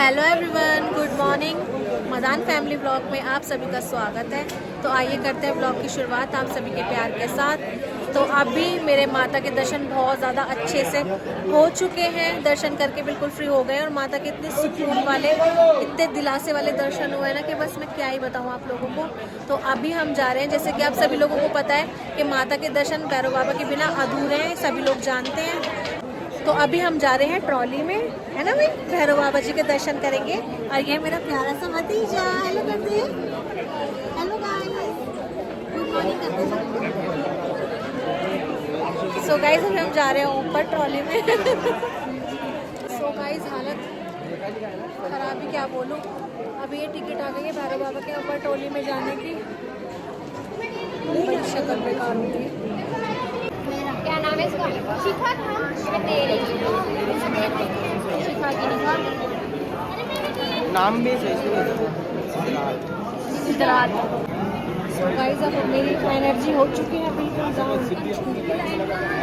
Hello everyone, good morning. Madan family blog में आप सभी का स्वागत है। तो आइए करते हैं ब्लॉग की शुरुआत आप सभी के प्यार के साथ। तो अभी मेरे माता के दर्शन बहुत ज़्यादा अच्छे से हो चुके हैं। दर्शन करके बिल्कुल फ्री हो गए और माता के इतने सुकून वाले, इतने दिलासे वाले दर्शन हुए ना कि बस मैं क्या ही बताऊँ आप लोगों को। तो अभी हम जा रहे हैं, जैसे कि आप सभी लोगों को पता है कि माता के दर्शन भैरव बाबा के बिना अधूरे हैं, सभी लोग जानते हैं। तो अभी हम जा रहे हैं ट्रॉली में, है ना भाई, भैरव बाबा जी के दर्शन करेंगे। और ये मेरा प्यारा सा भतीजा, हेलो करते हैं, हेलो गाइस, गुड मॉर्निंग करते हैं। सो गाइस अभी हम जा रहे हैं ऊपर ट्रॉली में। सो गाइस हालत खराब ही क्या बोलूँ। अभी ये टिकट आ गई है भैरव बाबा के ऊपर ट्रॉली में जाने की। बड़ी शक्ल बेकार होगी। क्या नाम है इसका? शिखा था तेरी शिखा की निकाह नाम भी सही गुजरात। गाइस अब मेरी एनर्जी हो चुकी है बिल्कुल डाउन।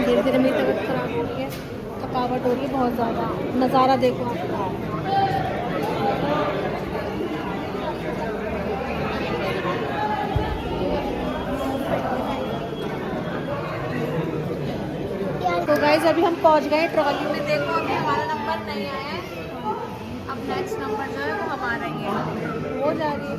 धीरे धीरे मेरी तबीयत खराब हो रही है, थकावट हो रही है बहुत ज़्यादा। नज़ारा देखो आप। तो गाइस अभी हम पहुंच गए ट्रॉली में। देखो अभी हमारा नंबर नहीं आया है। अब नेक्स्ट नंबर जो है वो हमारा ही है, वो जा रही है।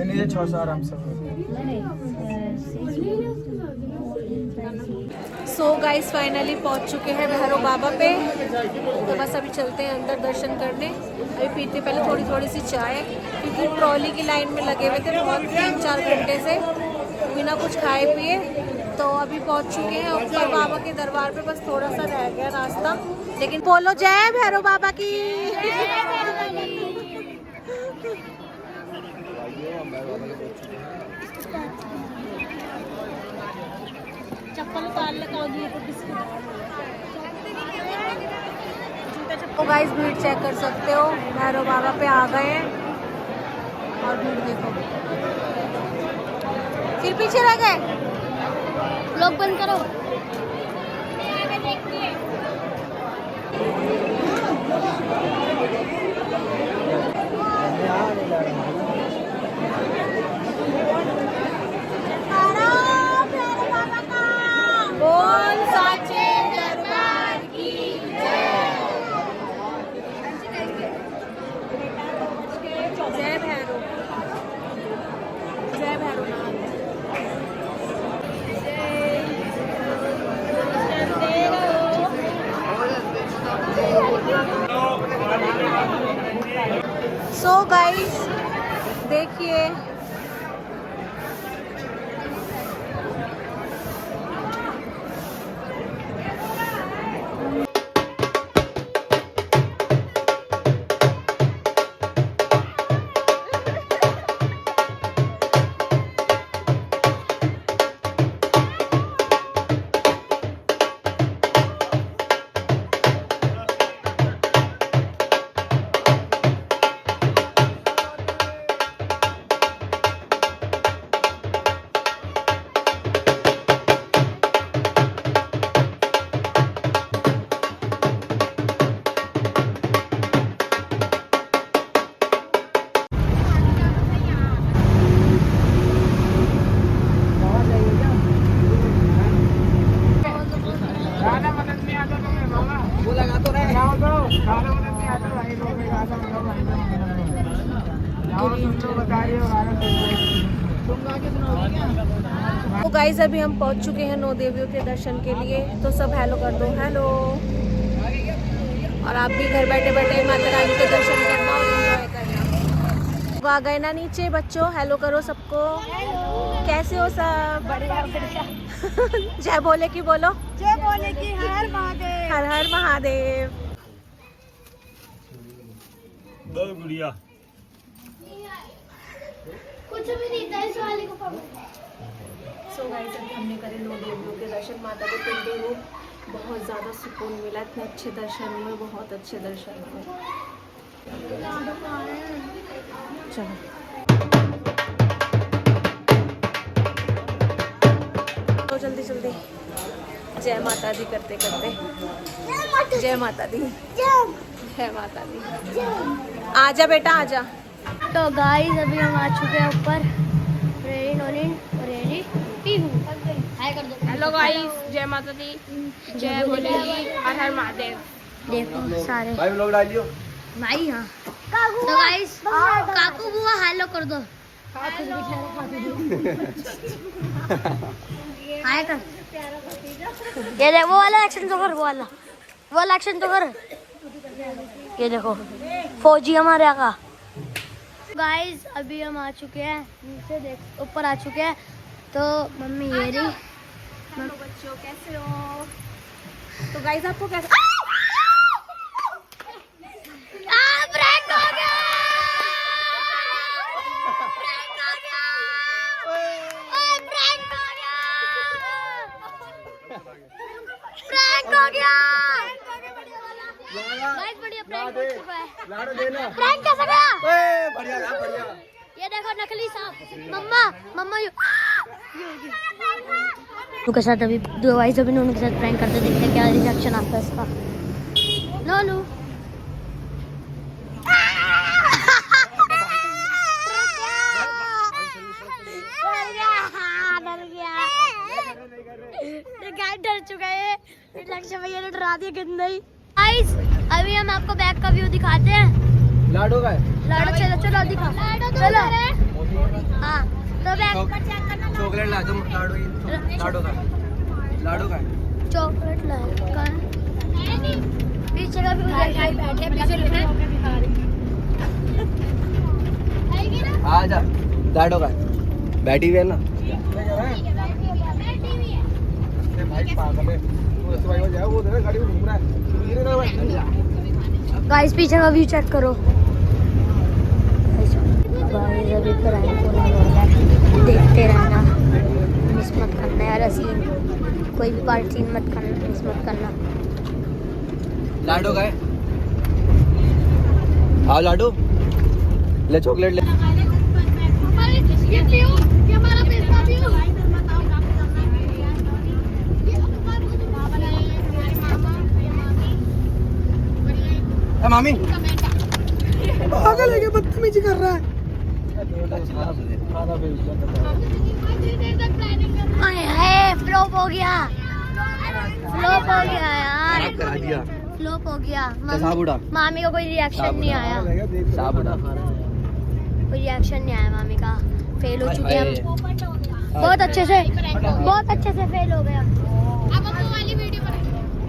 ये रास्ता आराम से। सो गाइस फाइनली पहुंच चुके हैं भैरव बाबा पे। तो बस अभी चलते हैं अंदर दर्शन करने। अभी पीते पहले थोड़ी थोड़ी सी चाय, क्योंकि ट्रॉली की लाइन में लगे हुए थे बहुत 3-4 घंटे से बिना कुछ खाए पिए। तो अभी पहुंच चुके हैं ऊपर बाबा के दरबार पे। बस थोड़ा सा रह गया रास्ता, लेकिन बोलो जय भैरव बाबा की। चप्पल उतार लगाओगी तो तो गाइस भीड़ चेक कर सकते हो, भैरव बाबा पे आ गए हैं और भीड़ देखो। फिर पीछे रह गए, लोग बंद करो। बोल साचे दरबार की जय भैरव, जय भैरवनाथ। सो गाइस देखिए तो गाइस अभी हम पहुंच चुके हैं नौ देवियों के दर्शन के लिए। तो सब हेलो कर दो, हेलो। और आप भी घर बैठे बैठे माता रानी के दर्शन करना और एंजॉय करना। आ गए ना नीचे बच्चों, हेलो करो सबको। कैसे हो सब? बढ़िया बढ़िया। जय बोले की बोलो, जय बोले की हर हर महादेव। हर हर महादेव। दो गुड़िया कुछ भी नहीं था इस वाले को। तो गाइस अभी हमने करे 9 देवियों के दर्शन, माता के पिंडी रूप, बहुत ज़्यादा सुकून मिला, इतने अच्छे दर्शन हुए, बहुत अच्छे दर्शन हुए। चलो तो जल्दी जल्दी जय माता दी करते करते, जय माता दी, जय माता दी। आजा बेटा आजा। तो गाइस अभी हम आ चुके हैं ऊपर, रेडी नोनिन रेडी पीहू। हाय कर दो। हेलो गाइस, जय माता दी, जय भोले, हर हर महादेव। देखो सारे भाई लोग डालियो। भाई हाँ। तो गाइस काकू बुआ हेलो कर दो। हाय कर। ये देख वो वाला एक्शन तो कर, वो वाला एक्शन तो कर। ये देखो फौजी हमारे आका। गाइस अभी हम आ चुके हैं नीचे, देख ऊपर आ चुके हैं। तो मम्मी ये रही। हेलो बच्चों, कैसे हो? तो गाइस आपको कैसे प्रैंक हो गया, प्रैंक हो गया, ओए प्रैंक हो गया, प्रैंक हो गया। गाइस बढ़िया प्रैंक हो चुका है। लाडो देना। प्रैंक कैसा गया? ओए बढ़िया बढ़िया। ये देखो नकली सांप। मम्मा उनके साथ अभी गाइस अभी उनके साथ प्रैंक करते, देखते हैं क्या रिएक्शन आता है इसका। लोलू डर चुका है, लक्ष्य भैया ने डरा दिया गंदा ही। गाइस अभी हम आपको बैग का व्यू दिखाते हैं। लाडो का है। लाडो चलो चलो दिखा, चलो हाँ। तो बैग चॉकलेट ला तुम। लाडो का लाडो का चॉकलेट लाएगा, पीछे का व्यू देखा। बैठे पीछे आ जा। लाडो का बैठी हुई है ना। भाई पागल है वो, ऐसे भाई हो जाए वो देखो गाड़ी में घूम रहा है। धीरे ना भाई। गाइस पीछे का व्यू चेक करो। गाइस अभी प्रैंक होने वाला है, देखते रहना, मिस मत करना यार। सीन कोई भी पार्ट सीन मत करना, मिस मत करना। लाडो का है। आओ लाडो ले, चॉकलेट ले। मामी पागल है क्या, बदतमीजी कर रहा है। फ्लॉप हो गया, फ्लॉप हो गया यार, करा दिया। फ्लॉप हो गया। साबुड़ा मामी का कोई रिएक्शन नहीं आया, साबुड़ा कोई रिएक्शन नहीं आया मामी का। फेल हो चुके हैं हम बहुत अच्छे से, बहुत अच्छे से फेल हो गया। अब हम वाली वीडियो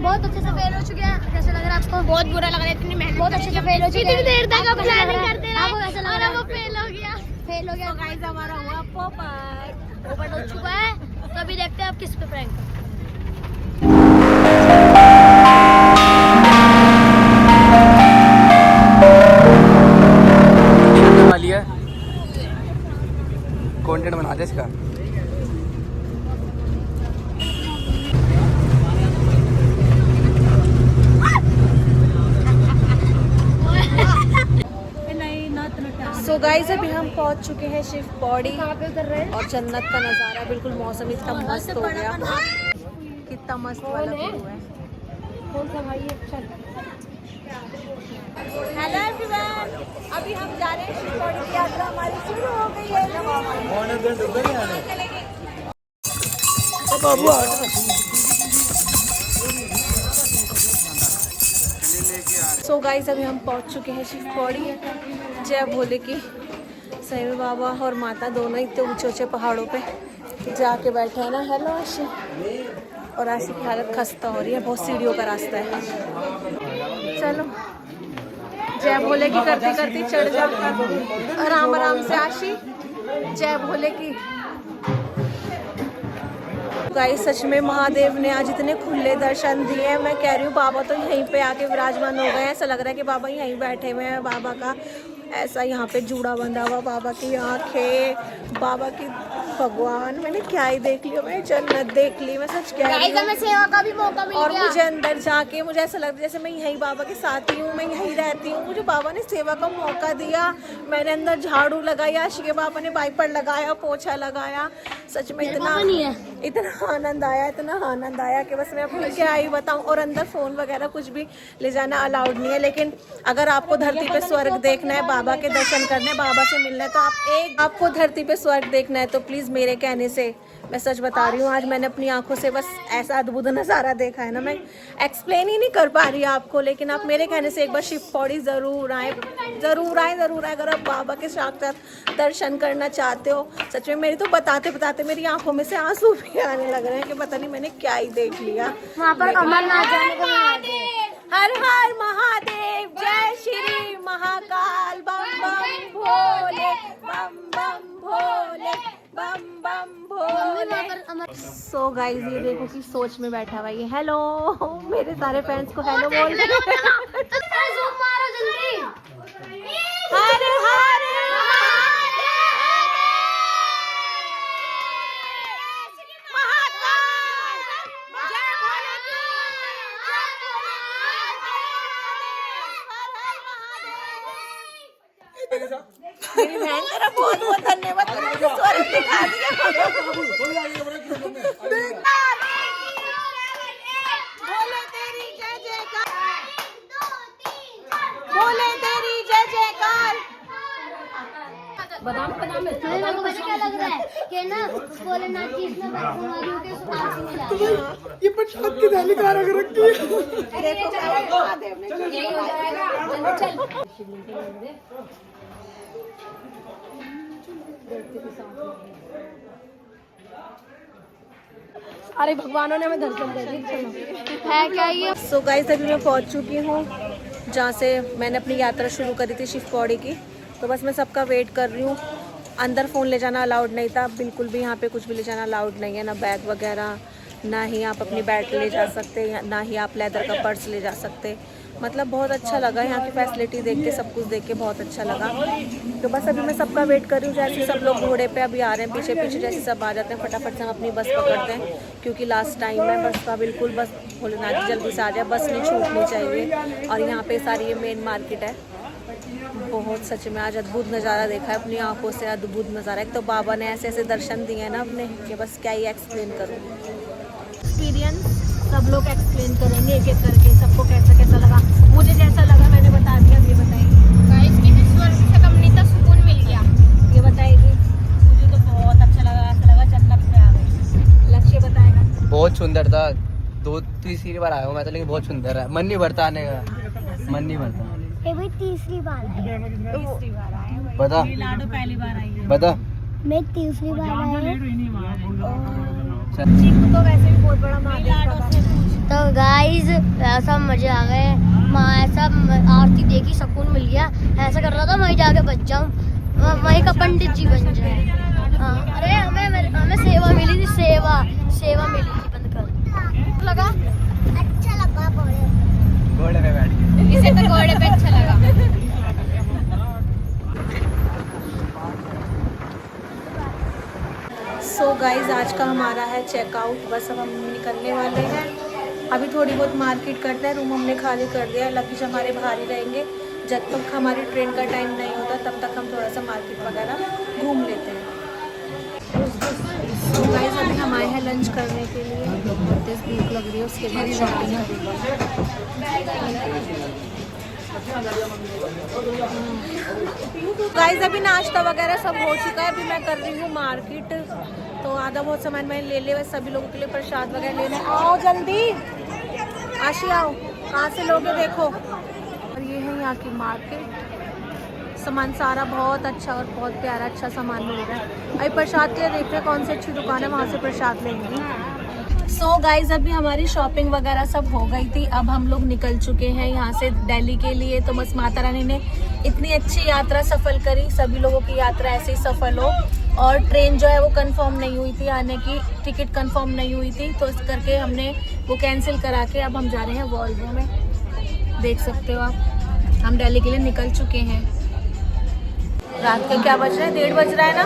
बहुत अच्छे से फेल हो चुके हैं। कैसा लग रहा है आपको? बहुत बुरा लग रहा है, इतनी मेहनत बहुत अच्छे से फेल हो चुके हैं। इतनी देर तक हम प्लानिंग करते रहे आपको कैसा लग रहा है? वो फेल हो गया। फेल हो गया। गाइस हमारा हुआ पोपट। ओपन हो चुका है, तो अभी देखते हैं आप किस पे प्रैंक करते हैं। वाली है, कंटेंट बना दे इसका। सो गाइस अभी हम पहुंच चुके हैं शिव पौड़ी, और जन्नत का नज़ारा, बिल्कुल मौसम इतना मस्त हो गया, कितना मस्त वाला व्यू है। हेलो एवरीवन, अभी हम जा रहे हैं शिव पौड़ी की यात्रा हमारी शुरू हो गई है। सो गाइस अभी हम पहुंच चुके हैं शिव पौड़ी। जय भोले की, साईं बाबा और माता दोनों इतने ऊंचे ऊंचे पहाड़ों पे जाके बैठे हैं ना। हेलो आशी, और आशी की हालत खस्ता हो रही है, बहुत सीढ़ियों का रास्ता है। चलो जय भोले की करती करती चढ़ जाओ आराम आराम से आशी। जय भोले की। गाइस सच में महादेव ने आज इतने खुले दर्शन दिए हैं, मैं कह रही हूँ बाबा तो यहीं पे आके विराजमान हो गए हैं। ऐसा लग रहा है कि बाबा यहीं बैठे हुए हैं। बाबा का ऐसा यहाँ पे जूड़ा बंधा हुआ, बाबा की आंखें, बाबा की, भगवान मैंने क्या ही देख लिया, मैंने जन्नत देख ली, मैं सच कह रही हूँ। सेवा का भी मौका मिल और मुझे अंदर जाके मुझे ऐसा लगता है जैसे मैं यहीं बाबा के साथ ही हूँ, मैं यहीं रहती हूँ। मुझे बाबा ने सेवा का मौका दिया, मैंने अंदर झाड़ू लगाया, शिके बाबा ने वाइपर लगाया, पोछा लगाया। सच में इतना आनंद आया, इतना आनंद आया कि बस मैं अपनी क्या ही बताऊँ। और अंदर फ़ोन वगैरह कुछ भी ले जाना अलाउड नहीं है, लेकिन अगर आपको धरती पे स्वर्ग देखना है, बाबा के दर्शन करने, बाबा से मिलना है, तो आपको धरती पे स्वर्ग देखना है तो प्लीज़ मेरे कहने से, मैं सच बता रही हूँ, आज मैंने अपनी आंखों से बस ऐसा अद्भुत नज़ारा देखा है ना, मैं एक्सप्लेन ही नहीं कर पा रही आपको। लेकिन आप मेरे कहने से एक बार शिव पौड़ी ज़रूर आए, ज़रूर आए, ज़रूर आए। अगर आप बाबा के साक्षात दर्शन करना चाहते हो, सच में मेरी तो बताते बताते मेरी आंखों में से आंसू भी आने लग रहे हैं कि पता नहीं मैंने क्या ही देख लिया। वहाँ पर अमरनाथ जाने को मिला। हर हर महादेव, जय श्री महाकाल, बम बम भोले, बम बम भोले, बम बम भोले। सो गाइस, ये देखो कि सोच में बैठा हुआ ये। हेलो, मेरे सारे फ्रेंड्स को हेलो बोल दे। हर हर मेरी बहन तेरा बहुत बहुत धन्यवाद, तूने मुझे स्वर्ग दिखा दिया। बोले तेरी जय जयकार, बोले तेरी जय जयकार। बादाम बादाम में क्या लग रहा है कि ना भोलेनाथ की इसमें बीमारियों के आरती में जा रही है। ये प्रसाद की थाली कहाँ रख रखी है? देखो महादेव ने यही हो जाएगा। चल अरे भगवानों ने हमें दर्शन दे दिए है क्या ये। सो गाइस, अभी मैं पहुंच चुकी हूँ जहाँ से मैंने अपनी यात्रा शुरू करी थी शिव पौड़ी की। तो बस मैं सबका वेट कर रही हूँ। अंदर फ़ोन ले जाना अलाउड नहीं था, बिल्कुल भी यहाँ पे कुछ भी ले जाना अलाउड नहीं है, ना बैग वगैरह, ना ही आप अपनी बैग ले जा सकते, ना ही आप लेदर का पर्स ले जा सकते। मतलब बहुत अच्छा लगा यहाँ की फैसिलिटी देख के, सब कुछ देख के बहुत अच्छा लगा। तो बस अभी मैं सबका वेट कर रही हूँ। जैसे सब लोग घोड़े पे अभी आ रहे हैं, पीछे पीछे जैसे सब आ जाते हैं, फटाफट से हम अपनी बस पकड़ते हैं क्योंकि लास्ट टाइम है बस का। बिल्कुल बस भोलेनाथ जी जल्दी से आ जाए, बस नहीं छूटनी चाहिए। और यहाँ पे सारी ये मेन मार्केट है। बहुत सच में आज अद्भुत नज़ारा देखा है अपनी आंखों से, अद्भुत नज़ारा। एक तो बाबा ने ऐसे ऐसे दर्शन दिए हैं ना अपने कि बस क्या ही एक्सप्लेन करूँ। एक्सपीरियंस सब लोग एक्सप्लेन करेंगे एक एक करके, सबको कैसा कैसा लगा। मुझे जैसा लगा मैंने बता दिया, ये बताइए। गाइस की स्वर्ग से कम नहीं था, सुकून मिल गया। ये बताएगी। मुझे तो बहुत अच्छा लगा, ऐसा लगा जन्नत में आ गई। लक्ष्य बताएगा। बहुत सुंदर था, 2-3 बार आया हूँ मैं तो, लेकिन बहुत सुंदर है। मन नहीं भरता आने का, मन नहीं भरता। ये भाई तीसरी बार है। बता, पहली बार आई है। बता। मैं तीसरी बार आई तो वैसे भी बहुत बड़ा महादेव का। तो गाइस ऐसा मजे आ गए, ऐसा आरती देखी, सुकून मिल गया। ऐसा कर रहा था वहीं जाके बच जाऊं, वहीं का पंडित जी बन जाए। हाँ, अरे हमें सेवा मिली थी, सेवा मिली थी। बंद कर लगा, अच्छा लगा घोड़े पे बैठ के। इसे तो घोड़े पे अच्छा लगा। सो गाइज, आज का हमारा है चेकआउट। बस अब हम निकलने वाले हैं। अभी थोड़ी बहुत मार्केट करते हैं, रूम हमने खाली कर दिया है। लगेज हमारे बाहर ही रहेंगे जब तक हमारी ट्रेन का टाइम नहीं होता, तब तक हम थोड़ा सा मार्केट वगैरह घूम लेते हैं। तो गाइज, अभी हम आए हैं लंच करने के लिए, बहुत तेज़ भूख लग रही है, उसके बाद शॉपिंग गाइज। अभी नाश्ता वगैरह सब हो चुका है, अभी मैं कर रही हूँ मार्केट। तो आधा बहुत सामान मैंने ले लिया, सभी लोगों के लिए प्रसाद वगैरह लेना है। आओ जल्दी, आशी आओ, कहाँ से लोगे देखो। और ये है यहाँ की मार्केट। सामान सारा बहुत अच्छा और बहुत प्यारा अच्छा सामान मिल रहा है। अभी प्रसाद के लिए देख रहे हैं कौन सी अच्छी दुकान है, वहाँ से प्रसाद लेंगी। सो गाइज, अभी हमारी शॉपिंग वगैरह सब हो गई थी। अब हम लोग निकल चुके हैं यहाँ से दिल्ली के लिए। तो बस माता रानी ने इतनी अच्छी यात्रा सफल करी, सभी लोगों की यात्रा ऐसे ही सफल हो। और ट्रेन जो है वो कंफर्म नहीं हुई थी, आने की टिकट कंफर्म नहीं हुई थी, तो इस करके हमने वो कैंसिल करा के अब हम जा रहे हैं वॉल्वो में। देख सकते हो आप, हम दिल्ली के लिए निकल चुके हैं। रात के क्या बज रहे हैं, 1:30 बज रहा है ना।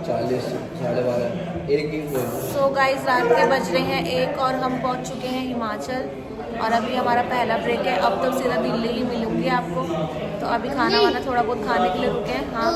40 12:30 एक ही सो गाइस रात के बज रहे हैं 1 और हम पहुंच चुके हैं हिमाचल। और अभी हमारा पहला ब्रेक है, अब तो सीधा दिल्ली ही मिलूंगी आपको। तो अभी खाना वाना थोड़ा बहुत खाने के लिए रुके हैं। हाँ